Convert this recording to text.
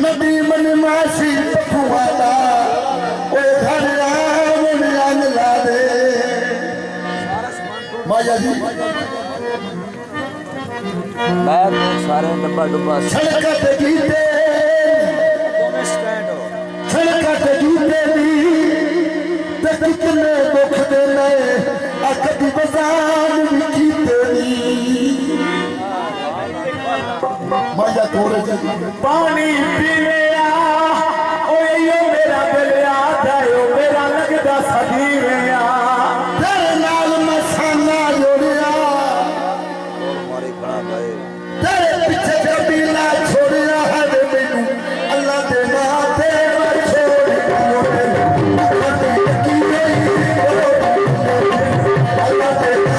नदी मन मासी पखुआता ओ घर रावण अंग ला दे माया जी बैग सारे डब्बा डब्बा छड़कत गीते छड़कत गीते दी ते कितने दुख दे ने अकदी बजान भी कीते दी माया थोड़े पानी पीने आ ओ यो मेरा दिल याद है ओ मेरा लगदा सदीवे आ तेरे नाल मसाना जोड़िया मारे खड़ा भाई तेरे पीछे कबीला छोड़िया है वे मैनू अल्लाह दे नाम ते मैं छोड़ दियो अल्लाह दे